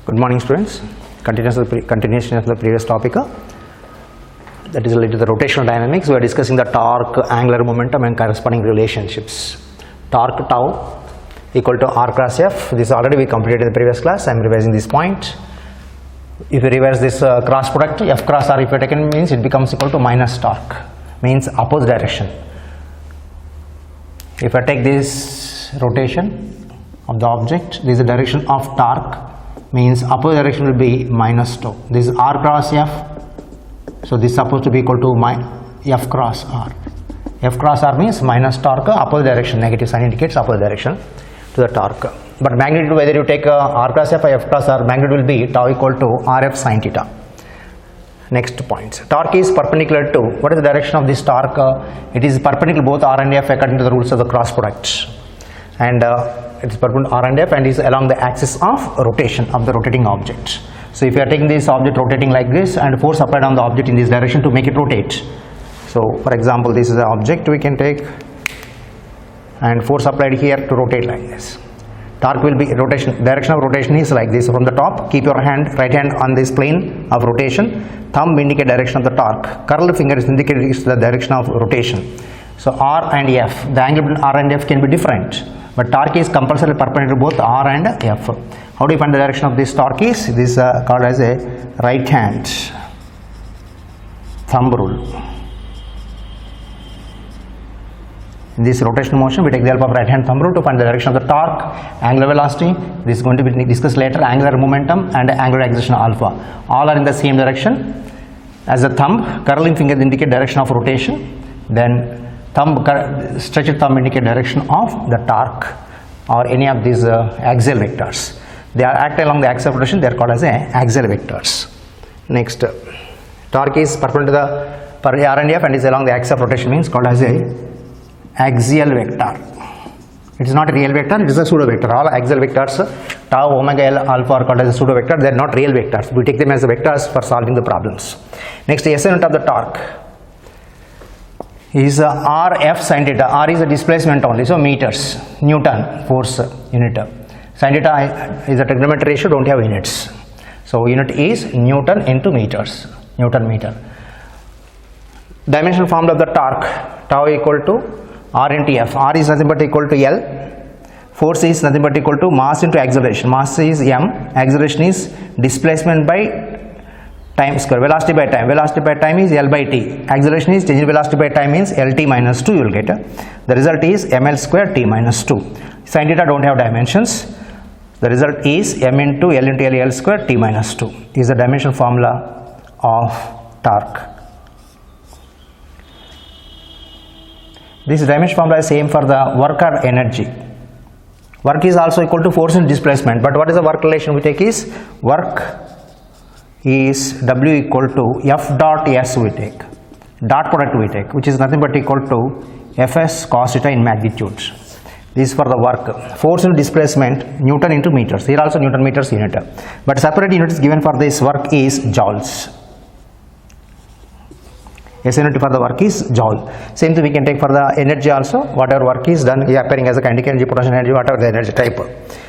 Good morning, students. Continuation of the previous topic, that is related to the rotational dynamics. We are discussing the torque, angular momentum and corresponding relationships. Torque tau equal to R cross F. This already we completed in the previous class. I am revising this point. If you revise this cross product, F cross R, if you taken, means it becomes equal to minus torque, means opposite direction. If I take this rotation of the object, this is the direction of torque, means opposite direction will be minus tau. This is R cross F, so this is supposed to be equal to F cross R. F cross R means minus torque, opposite direction, negative sign indicates opposite direction to the torque. But magnitude, whether you take R cross F or F cross R, magnitude will be tau equal to RF sin theta. Next point, torque is perpendicular to, what is the direction of this torque? It is perpendicular both R and F according to the rules of the cross product, and it is perpendicular R and F and is along the axis of rotation of the rotating object. So if you are taking this object rotating like this and force applied on the object in this direction to make it rotate. So for example, this is the object we can take and force applied here to rotate like this. Torque will be rotation, direction of rotation is like this. From the top, keep your right hand on this plane of rotation, thumb indicate direction of the torque, curled finger is indicating the direction of rotation. So R and F, the angle between R and F can be different, but torque is compulsory perpendicular to both R and F. How do you find the direction of this torque? Is this called as a right hand thumb rule. In this rotational motion, we take the help of right hand thumb rule to find the direction of the torque, angular velocity. This is going to be discussed later, angular momentum and angular acceleration alpha. All are in the same direction. As the thumb, curling finger indicate direction of rotation. Then stretched thumb indicate direction of the torque or any of these axial vectors. They are act along the axis of rotation. They are called as axial vectors. Next, torque is perpendicular to the R and F and is along the axis of rotation, means called as a axial vector. It is not a real vector, it is a pseudo vector. All axial vectors, tau, omega, L, alpha are called as a pseudo vector. They are not real vectors. We take them as vectors for solving the problems. Next, SI unit of the torque is RF sin theta. R is a displacement only, so meters, Newton force unit. Sin theta is a trigonometric ratio, don't have units. So unit is Newton into meters, Newton meter. Dimensional formula of the torque, tau equal to R into F. R is nothing but equal to L. Force is nothing but equal to mass into acceleration. Mass is M. Acceleration is displacement by time square. Velocity by time. Velocity by time is L by T. Acceleration is change in velocity by time means LT minus 2 you will get. The result is ML square T minus 2. Sin theta don't have dimensions. The result is M into L into L square T minus 2 is the dimensional formula of torque. This dimension formula is same for the work or energy. Work is also equal to force and displacement, but what is the work relation we take is work is W equal to F dot S we take, dot product we take, which is nothing but equal to Fs cos theta in magnitude. This is for the work. Force and displacement Newton into meters. Here also Newton meters unit, but separate unit is given for this work is joules. SI unit for the work is joule. Same thing we can take for the energy also. Whatever work is done, appearing as a kinetic energy, potential energy, whatever the energy type.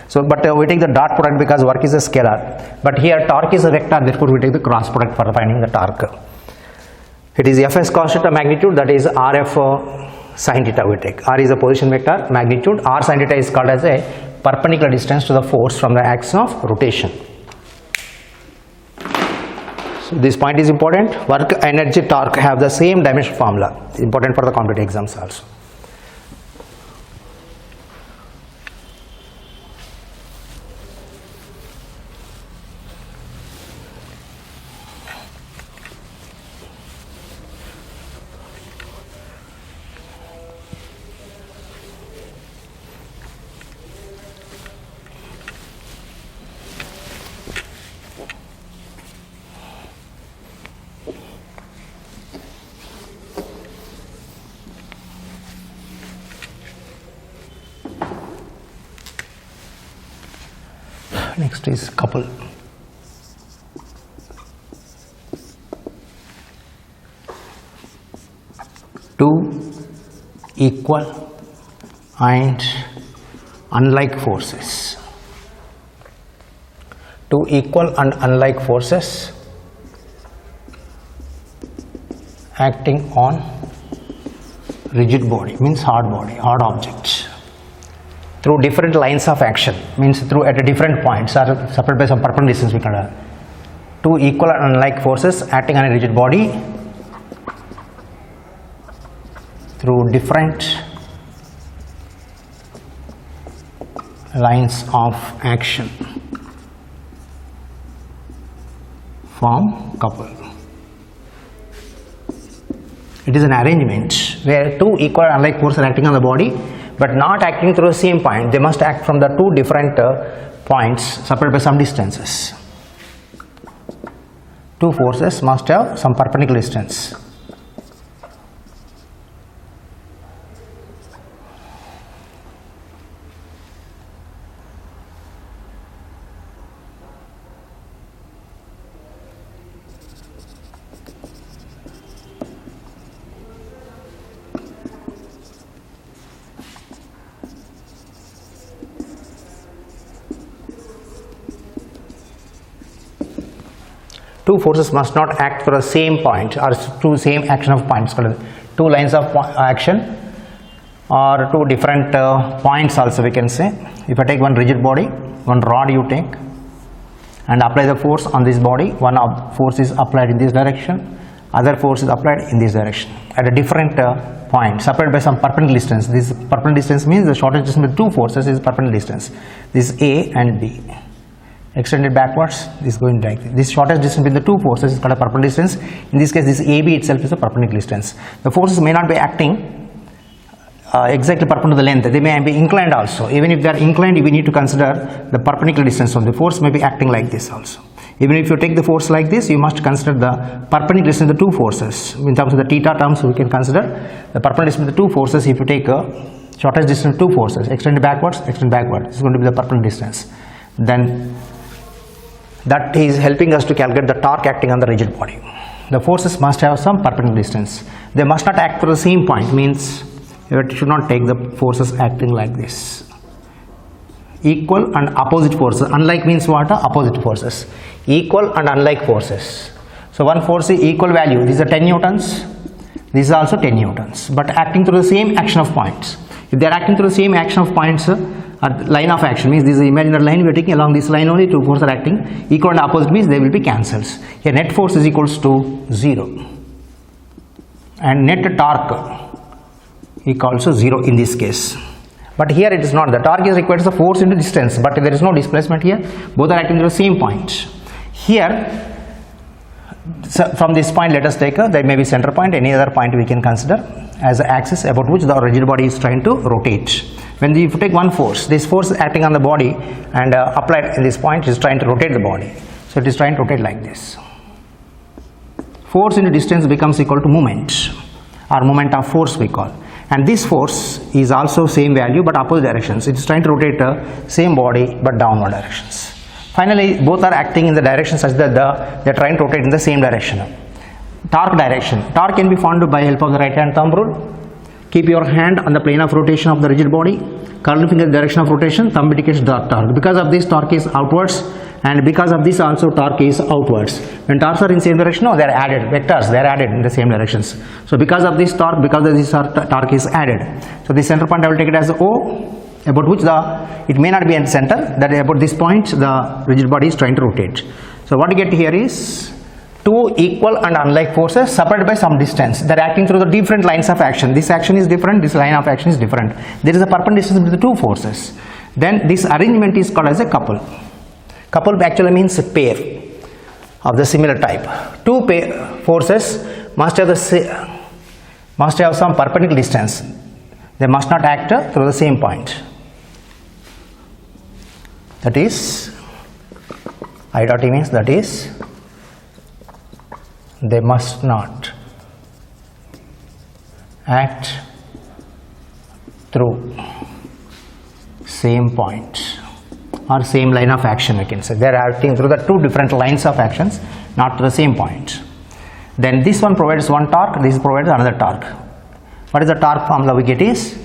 So, but we take the dot product because work is a scalar. But here torque is a vector, therefore we take the cross product for finding the torque. It is Fs cos theta magnitude, that is Rf sin theta we take. R is a position vector, magnitude. R sin theta is called as a perpendicular distance to the force from the axis of rotation. So this point is important. Work, energy, torque have the same dimension formula. It's important for the competitive exams also. Next is couple. Two equal and unlike forces. two equal and unlike forces acting on rigid body, means hard body, hard object, through different lines of action, means through at a different points are separated by some perpendicular distance. We can two equal and unlike forces acting on a rigid body through different lines of action form couple. It is an arrangement where two equal and unlike forces are acting on the body but not acting through the same point. They must act from the two different points separated by some distances. Two forces must have some perpendicular distance. Two forces must not act for the same point or two same action of points, two lines of action or two different points also we can say. If I take one rigid body, one rod you take and apply the force on this body, one force is applied in this direction, other force is applied in this direction at a different point separated by some perpendicular distance. This perpendicular distance means the shortest distance between two forces is perpendicular distance. This is A and B. Extended backwards, this is going like this. This shortest distance between the two forces is called a perpendicular distance. In this case, this AB itself is a perpendicular distance. The forces may not be acting exactly perpendicular to the length. They may be inclined also. Even if they are inclined, we need to consider the perpendicular distance from the force may be acting like this also. Even if you take the force like this, you must consider the perpendicular distance of the two forces. In terms of the theta terms, we can consider the perpendicular distance of the two forces. If you take a shortest distance of two forces, extend backwards, extend backward, this is going to be the perpendicular distance. Then that is helping us to calculate the torque acting on the rigid body. The forces must have some perpendicular distance. They must not act for the same point, means you should not take the forces acting like this. Equal and opposite forces. Unlike means what? Opposite forces. Equal and unlike forces. So one force is equal value. These are 10 newtons. This is also 10 newtons. But acting through the same action of points. If they are acting through the same action of points, line of action means this is the imaginary line we are taking, along this line only two forces are acting. Equal and opposite means they will be cancels. Here net force is equals to 0 and net torque equals to 0 in this case. But here it is not. The torque is required as a force into distance, but there is no displacement here. Both are acting through the same point. Here, so from this point let us take there may be center point, any other point we can consider as the axis about which the rigid body is trying to rotate. When you take one force, this force is acting on the body and applied in this point is trying to rotate the body. So it is trying to rotate like this. Force into distance becomes equal to moment or moment of force we call. And this force is also same value but opposite directions. It is trying to rotate same body but downward directions. Finally, both are acting in the direction such that they are trying to rotate in the same direction. Torque direction. Torque can be found by help of the right hand thumb rule. Keep your hand on the plane of rotation of the rigid body. Curling finger in the direction of rotation, thumb indicates the torque. Because of this, torque is outwards, and because of this also torque is outwards. When torques are in same direction, no, they are added. Vectors, they are added in the same directions. So because of this torque, torque is added. So the center point I will take it as O, about which it may not be at the center, that about this point the rigid body is trying to rotate. So what you get here is two equal and unlike forces separated by some distance. They are acting through the different lines of action. This action is different, this line of action is different. There is a perpendicular distance between the two forces. Then this arrangement is called as a couple. Couple actually means a pair of the similar type. Two forces must have some perpendicular distance. They must not act through the same point. That is, I dot E means that is, they must not act through same point or same line of action we can say. They are acting through the two different lines of actions, not to the same point. Then this one provides one torque, this provides another torque. What is the torque formula we get is,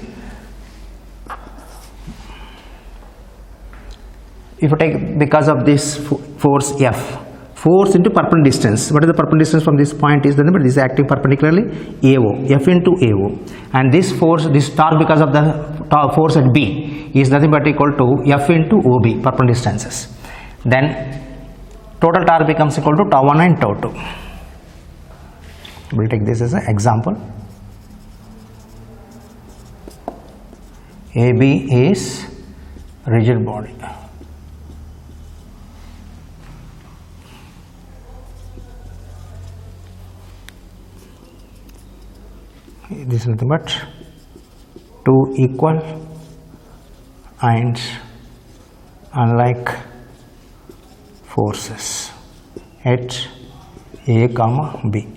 if you take because of this force F, force into perpendicular distance. What is the perpendicular distance from this point is the number, this is acting perpendicularly AO, F into AO, and this force, this torque because of the force at B is nothing but equal to F into OB, perpendicular distances. Then total torque becomes equal to tau 1 and tau 2. We will take this as an example. AB is rigid body. This is nothing but two equal and unlike forces at A comma B.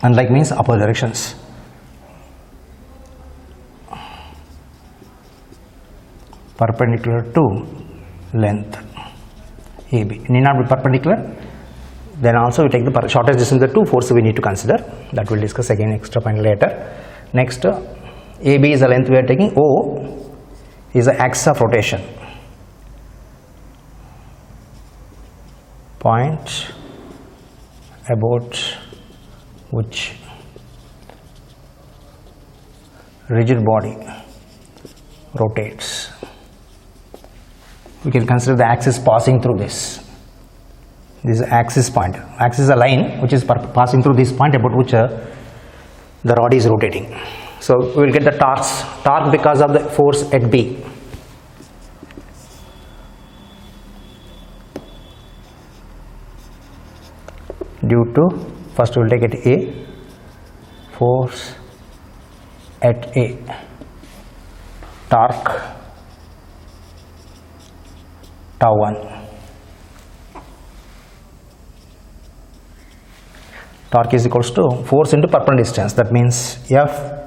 Unlike means opposite directions. Perpendicular to length AB. Need not be perpendicular. Then also we take the shortest distance, the two forces we need to consider. That we'll discuss again extra point later. Next, AB is the length we are taking. O is the axis of rotation. Point about which rigid body rotates. We can consider the axis passing through this. This is axis point. Axis is a line which is passing through this point about which the rod is rotating. So we will get the torque because of the force at B. Due to, first we will take it A, force at A, torque tau 1. Torque is equals to force into perpendicular distance, that means F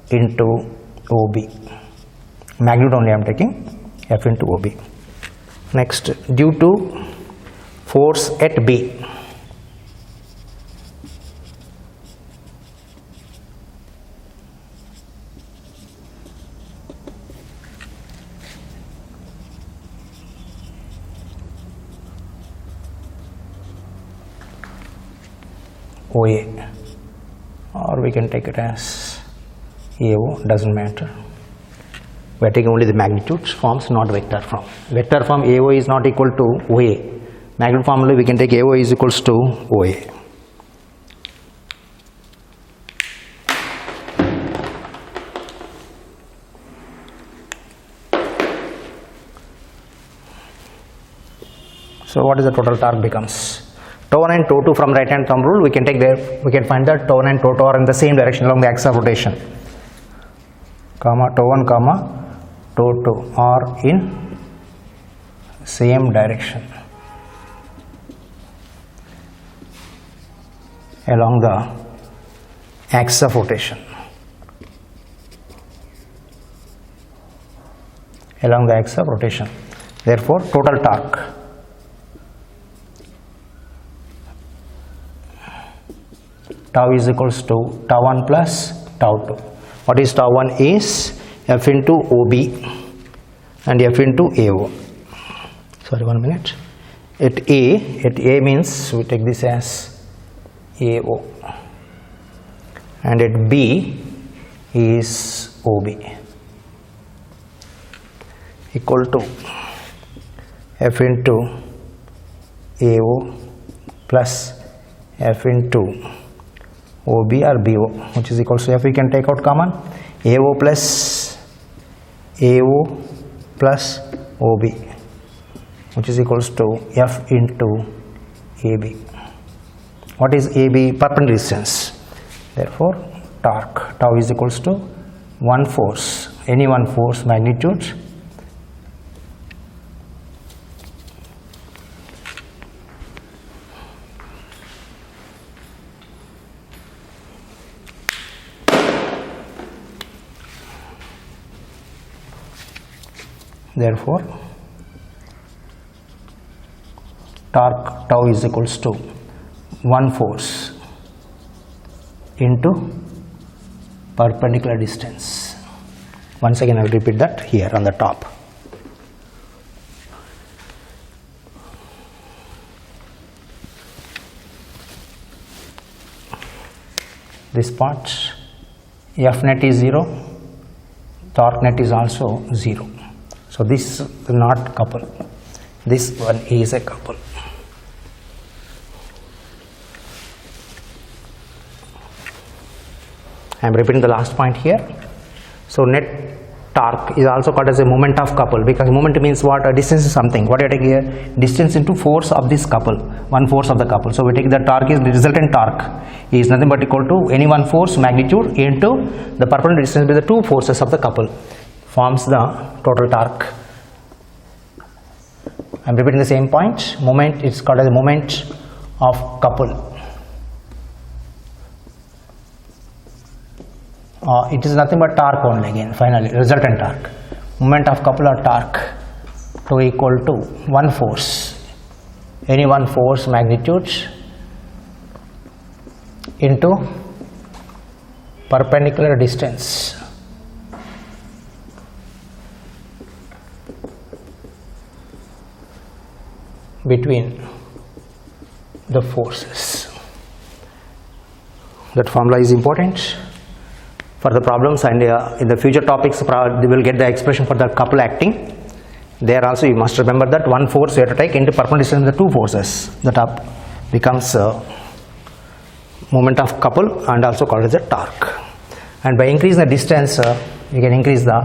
into OB. Magnitude only I am taking, F into OB. Next, due to force at B, OA, or we can take it as AO, doesn't matter. We are taking only the magnitude forms, not vector form. Vector form AO is not equal to OA. Magnitude form only we can take AO is equals to OA. So what is the total torque becomes? Tau 1 and tau 2 from right hand thumb rule, we can find that tau 1 and tau 2 are in the same direction along the axis of rotation. Tau 1 tau 2 are in same direction along the axis of rotation. Along the axis of rotation. Therefore, total torque tau is equals to tau 1 plus tau 2. What is tau 1 is F into OB and F into AO. Sorry, 1 minute. At A means we take this as AO, and at B is OB, equal to F into AO plus F into OB or BO, which is equal to F. We can take out common, AO plus OB, which is equals to F into AB. What is AB? Perpendicular distance. Therefore, torque tau is equals to one force, any one force magnitude therefore torque tau is equals to one force into perpendicular distance, Once again I will repeat that here on the top. This part F net is 0, torque net is also 0. So this is not couple, this one is a couple. I am repeating the last point here. So net torque is also called as a moment of couple, because moment means what? A distance is something. What do you take here? Distance into force of this couple, one force of the couple. So we take the torque is the resultant torque is nothing but equal to any one force magnitude into the perpendicular distance between the two forces of the couple, forms the total torque. I am repeating the same point. Moment is called as a moment of couple. It is nothing but torque only again, finally resultant torque. Moment of couple or torque to equal to one force, any one force magnitude into perpendicular distance between the forces. That formula is important for the problems, and in the future topics they will get the expression for the couple acting. There also you must remember that one force you have to take into perpendicular distance the two forces, that up becomes moment of couple and also called as a torque. And by increasing the distance you can increase the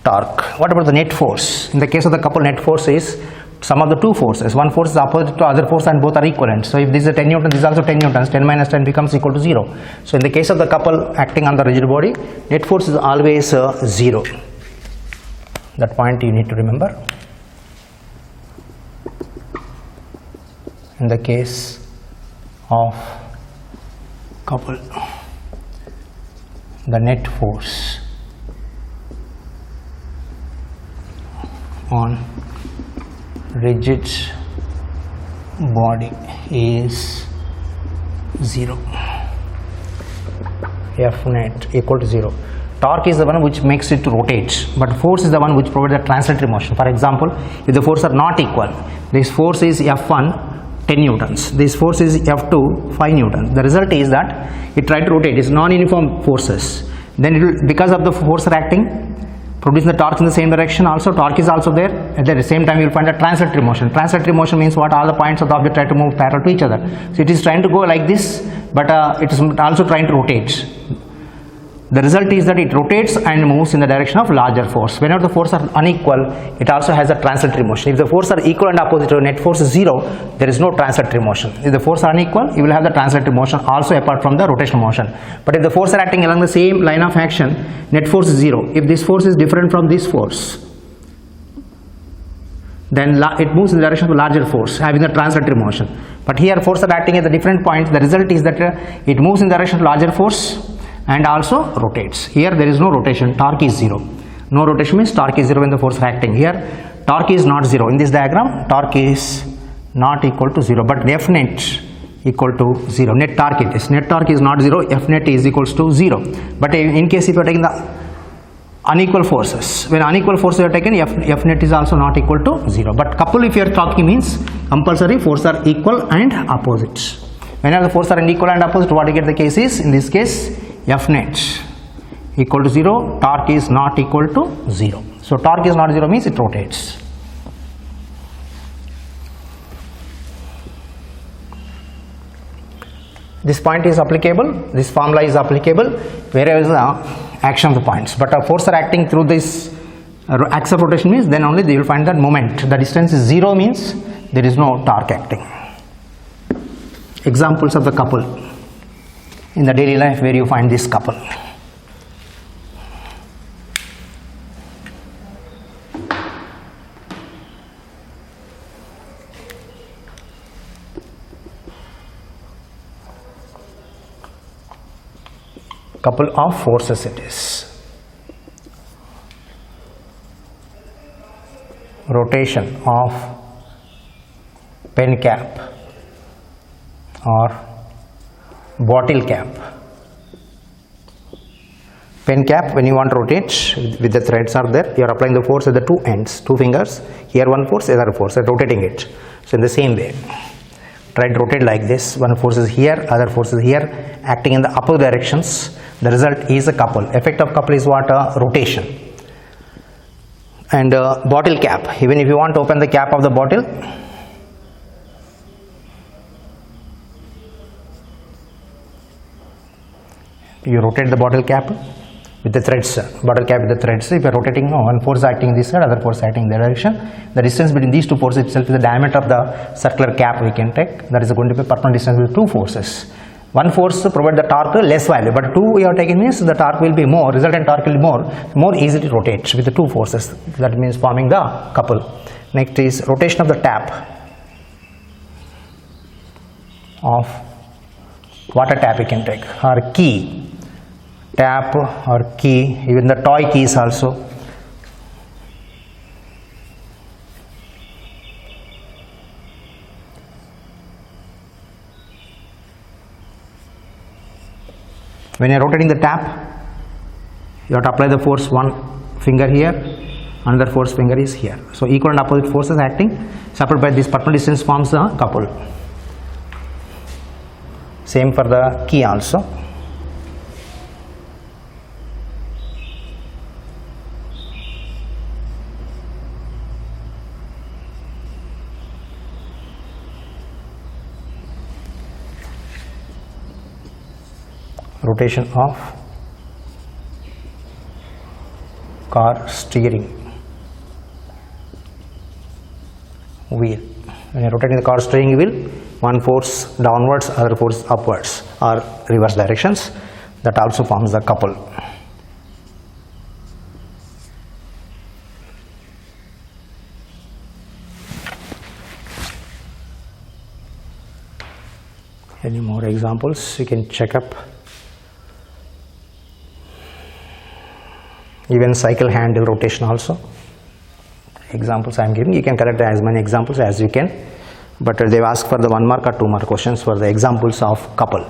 torque. What about the net force? In the case of the couple, net force is sum of the two forces. One force is opposite to other force and both are equivalent. So if this is a 10 Newton, this is also 10 Newtons. 10 minus 10 becomes equal to 0. So in the case of the couple acting on the rigid body, net force is always 0. That point you need to remember. In the case of couple, the net force on rigid body is 0. F net equal to 0. Torque is the one which makes it to rotate, but force is the one which provides the translatory motion. For example, if the forces are not equal, this force is F1 10 Newtons, this force is F2 5 Newtons. The result is that it tries to rotate. It's non-uniform forces. Then it will, because of the force acting, producing the torque in the same direction. Also torque is also there. At the same time you will find a translatory motion. Translatory motion means what? All the points of the object try to move parallel to each other. So it is trying to go like this, but it is also trying to rotate. The result is that it rotates and moves in the direction of larger force. Whenever the forces are unequal, it also has a translatory motion. If the forces are equal and opposite, to net force is 0, there is no translatory motion. If the forces are unequal, you will have the translatory motion also apart from the rotational motion. But if the forces are acting along the same line of action, net force is 0. If this force is different from this force, then it moves in the direction of a larger force having the translatory motion. But here forces are acting at the different points. The result is that it moves in the direction of larger force and also rotates. Here there is no rotation, torque is 0. No rotation means torque is 0 when the force is acting. Here torque is not 0. In this diagram, torque is not equal to 0, but F net equal to 0. Net torque it is. Net torque is not 0, F net is equals to 0. But in case if you are taking the unequal forces, when unequal forces are taken, F net is also not equal to 0. But couple, if you are talking, means compulsory forces are equal and opposite. Whenever the forces are equal and opposite, what you get the case is, in this case, F net equal to 0, torque is not equal to 0. So torque is not 0 means it rotates. This point is applicable, this formula is applicable wherever is the action of the points. But a force are acting through this axis of rotation means then only they will find that moment. The distance is 0 means there is no torque acting. Examples of the couple in the daily life where you find this couple. Couple of forces it is. Rotation of pen cap or bottle cap. pen cap, when you want to rotate with the threads are there, you are applying the force at the two ends, two fingers, here one force, other force, and rotating it. So in the same way, try to rotate like this, one force is here, other force is here, acting in the upper directions. The result is a couple. Effect of couple is what? Rotation. And bottle cap, even if you want to open the cap of the bottle, you rotate the bottle cap with the threads, bottle cap with the threads. If you are rotating, one force acting in this side, other force acting in the direction, the distance between these two forces itself is the diameter of the circular cap we can take. That is going to be perpendicular distance with two forces. One force provide the torque less value, but two we are taking means the torque will be more, resultant torque will be more easily rotate with the two forces. That means forming the couple. Next is rotation of the tap of water tap we can take, or key. Tap or key, even the toy keys also. When you are rotating the tap, you have to apply the force, one finger here, another force finger is here. So equal and opposite forces acting, separated by this perpendicular distance forms a couple. Same for the key also. Rotation of car steering wheel. When you are rotating the car steering wheel, one force downwards, other force upwards or reverse directions. That also forms the couple. Any more examples you can check up? Even cycle handle rotation also. Examples I am giving, you can collect as many examples as you can, but they have asked for the 1 mark or 2 mark questions for the examples of couple.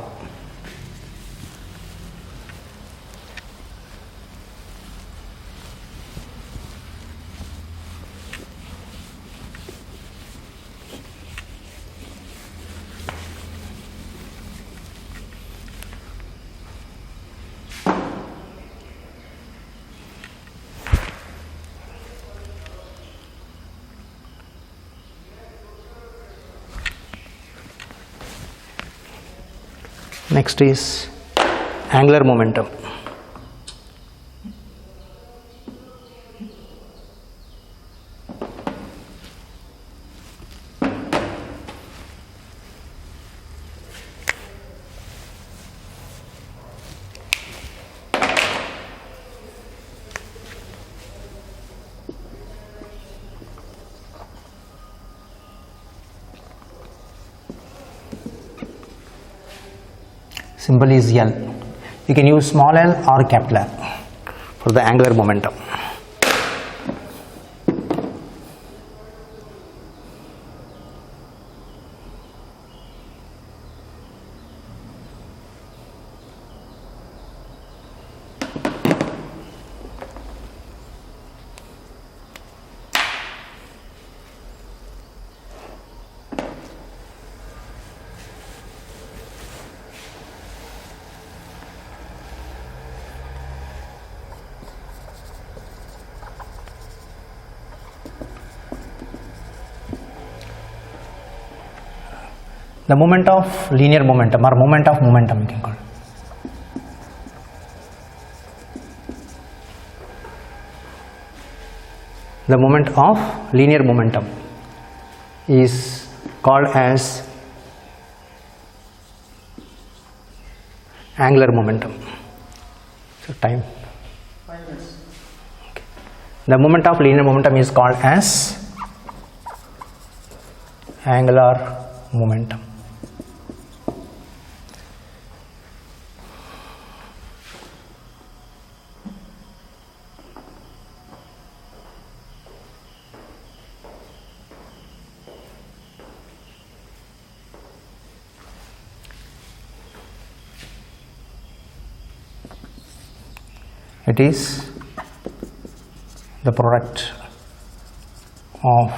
Next is angular momentum. Symbol is L. You can use small l or capital L for the angular momentum. The moment of linear momentum or moment of momentum you can call it. The moment of linear momentum is called as angular momentum. So time. 5 minutes. Okay. The moment of linear momentum is called as angular momentum. It is the product of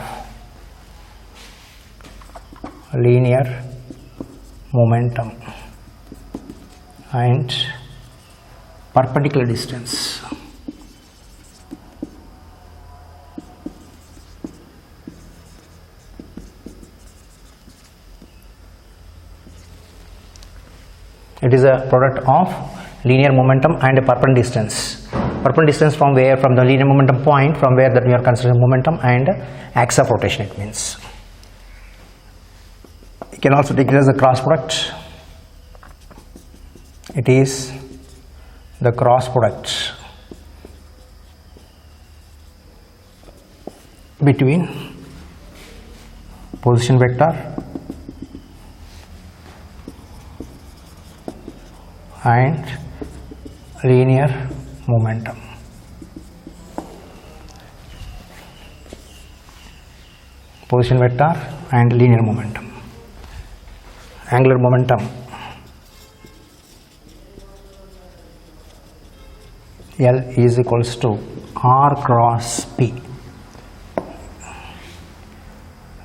linear momentum and perpendicular distance. It is a product of linear momentum and a perpendicular distance. Perpendicular distance from where? From the linear momentum point, from where that we are considering momentum, and axis of rotation it means. You can also take it as a cross product. It is the cross product between position vector and linear momentum. Position vector and linear momentum. Angular momentum L is equals to R cross P.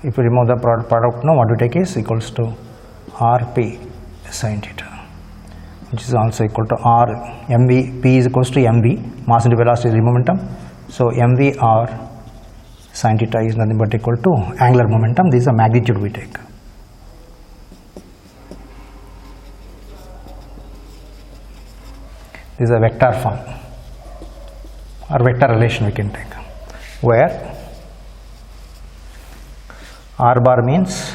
If you remove the product now, what you take is equals to RP sin theta, which is also equal to R mv. P is equals to mv, mass into velocity is momentum. So mv R sin theta is nothing but equal to angular momentum. This is a magnitude we take. This is a vector form or vector relation we can take, where R bar means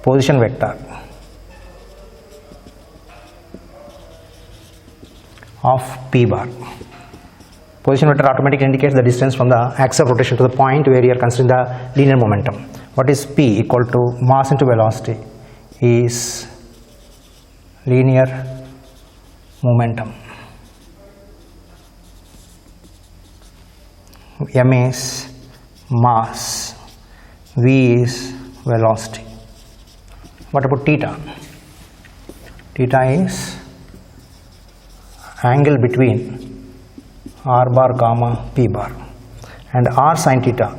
position vector of P bar. Position vector automatically indicates the distance from the axis of rotation to the point where you are considering the linear momentum. What is P? Equal to mass into velocity is linear momentum. M is mass, V is velocity. What about theta? Theta is angle between R bar comma P bar, and R sin theta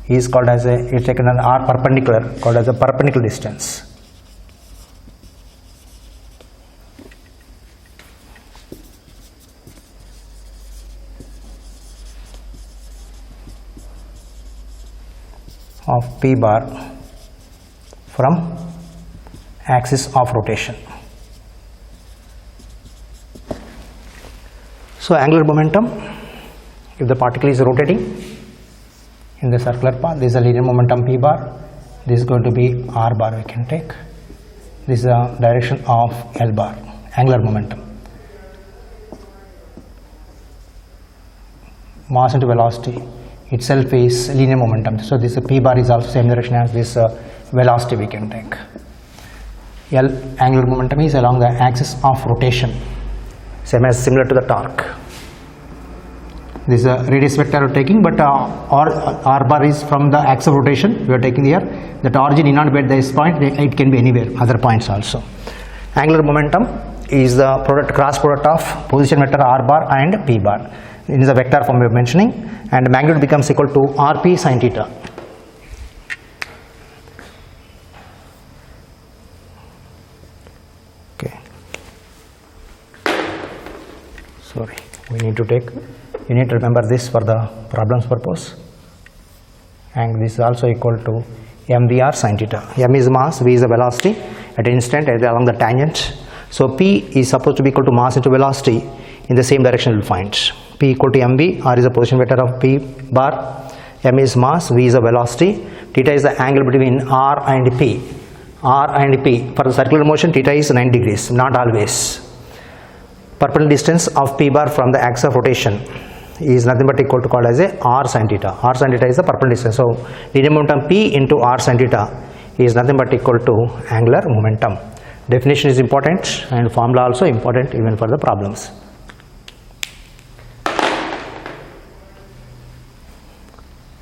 is called as a, it's taken as R perpendicular, called as a perpendicular distance. Of P bar from axis of rotation. So angular momentum, if the particle is rotating in the circular path, this is a linear momentum P bar, this is going to be R bar we can take. This is the direction of L bar, angular momentum. Mass into velocity itself is linear momentum, so this P bar is also same direction as this velocity we can take. L angular momentum is along the axis of rotation, similar to the torque. This is a radius vector we are taking, but R bar is from the axis of rotation we are taking here. That origin need not be at this point, it can be anywhere, other points also. Angular momentum is the cross product of position vector R bar and P bar. It is a vector form we are mentioning, and magnitude becomes equal to Rp sin theta. Okay. Sorry, you need to remember this for the problem's purpose. And this is also equal to mvr sin theta. M is mass, v is the velocity at an instant along the tangent. So P is supposed to be equal to mass into velocity in the same direction we will find. P equal to mv, R is the position vector of P bar, M is mass, V is the velocity, theta is the angle between R and P. R and P, for the circular motion theta is 90 degrees, not always. Perpendicular distance of P bar from the axis of rotation is nothing but equal to called as a R sin theta. R sin theta is the perpendicular distance. So linear momentum P into R sin theta is nothing but equal to angular momentum. Definition is important and formula also important even for the problems.